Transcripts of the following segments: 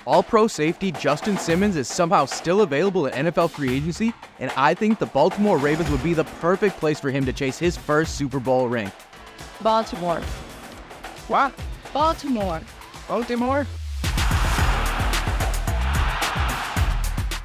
All-pro safety Justin Simmons is somehow still available in NFL free agency, and I think the Baltimore Ravens would be the perfect place for him to chase his first Super Bowl ring. Baltimore. What? Baltimore. Baltimore?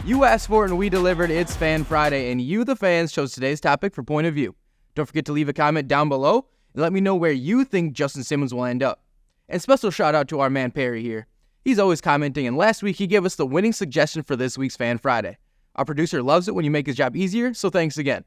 You asked for it and we delivered. It's Fan Friday, and you, the fans, chose today's topic for Point of View. Don't forget to leave a comment down below and let me know where you think Justin Simmons will end up. And special shout out to our man Perry here. He's always commenting, and last week he gave us the winning suggestion for this week's Fan Friday. Our producer loves it when you make his job easier, so thanks again.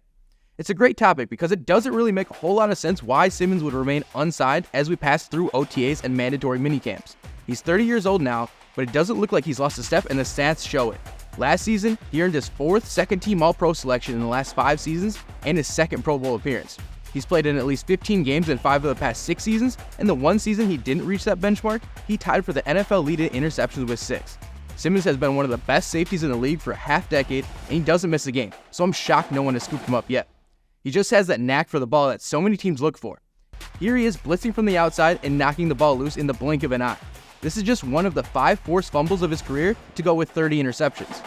It's a great topic because it doesn't really make a whole lot of sense why Simmons would remain unsigned as we pass through OTAs and mandatory minicamps. He's 30 years old now, but it doesn't look like he's lost a step, and the stats show it. Last season, he earned his fourth second-team All-Pro selection in the last 5 seasons and his second Pro Bowl appearance. He's played in at least 15 games in 5 of the past 6 seasons, and the one season he didn't reach that benchmark, he tied for the NFL lead in interceptions with 6. Simmons has been one of the best safeties in the league for a half-decade, and he doesn't miss a game, so I'm shocked no one has scooped him up yet. He just has that knack for the ball that so many teams look for. Here he is blitzing from the outside and knocking the ball loose in the blink of an eye. This is just one of the 5 forced fumbles of his career to go with 30 interceptions.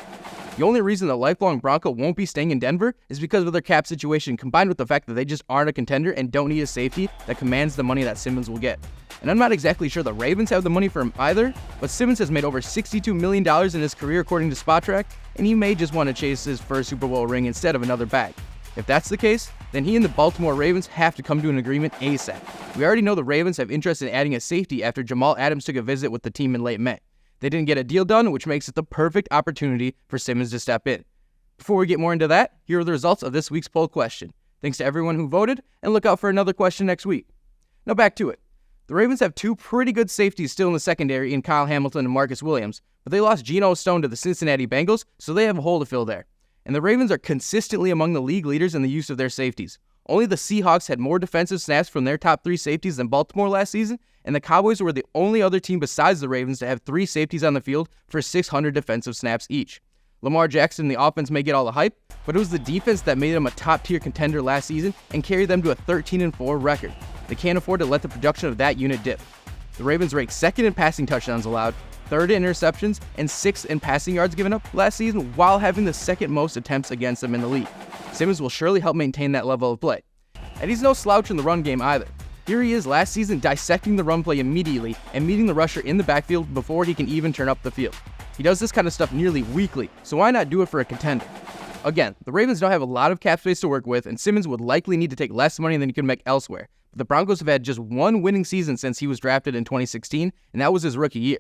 The only reason the lifelong Bronco won't be staying in Denver is because of their cap situation, combined with the fact that they just aren't a contender and don't need a safety that commands the money that Simmons will get. And I'm not exactly sure the Ravens have the money for him either, but Simmons has made over $62 million in his career according to Spotrac, and he may just want to chase his first Super Bowl ring instead of another bag. If that's the case, then he and the Baltimore Ravens have to come to an agreement ASAP. We already know the Ravens have interest in adding a safety after Jamal Adams took a visit with the team in late May. They didn't get a deal done, which makes it the perfect opportunity for Simmons to step in. Before we get more into that, here are the results of this week's poll question. Thanks to everyone who voted, and look out for another question next week. Now back to it. The Ravens have 2 pretty good safeties still in the secondary in Kyle Hamilton and Marcus Williams, but they lost Geno Stone to the Cincinnati Bengals, so they have a hole to fill there. And the Ravens are consistently among the league leaders in the use of their safeties. Only the Seahawks had more defensive snaps from their top 3 safeties than Baltimore last season, and the Cowboys were the only other team besides the Ravens to have 3 safeties on the field for 600 defensive snaps each. Lamar Jackson and the offense may get all the hype, but it was the defense that made them a top-tier contender last season and carried them to a 13-4 record. They can't afford to let the production of that unit dip. The Ravens ranked 2nd in passing touchdowns allowed, 3rd in interceptions, and 6th in passing yards given up last season while having the 2nd most attempts against them in the league. Simmons will surely help maintain that level of play. And he's no slouch in the run game either. Here he is last season dissecting the run play immediately and meeting the rusher in the backfield before he can even turn up the field. He does this kind of stuff nearly weekly, so why not do it for a contender? Again, the Ravens don't have a lot of cap space to work with, and Simmons would likely need to take less money than he could make elsewhere. But the Broncos have had just one winning season since he was drafted in 2016, and that was his rookie year.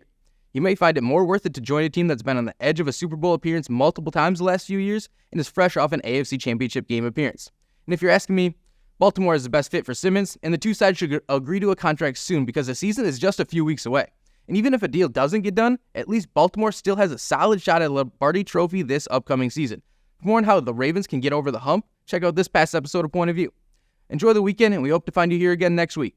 He may find it more worth it to join a team that's been on the edge of a Super Bowl appearance multiple times the last few years and is fresh off an AFC Championship game appearance. And if you're asking me, Baltimore is the best fit for Simmons, and the 2 sides should agree to a contract soon because the season is just a few weeks away. And even if a deal doesn't get done, at least Baltimore still has a solid shot at a Lombardi Trophy this upcoming season. For more on how the Ravens can get over the hump, check out this past episode of Point of View. Enjoy the weekend, and we hope to find you here again next week.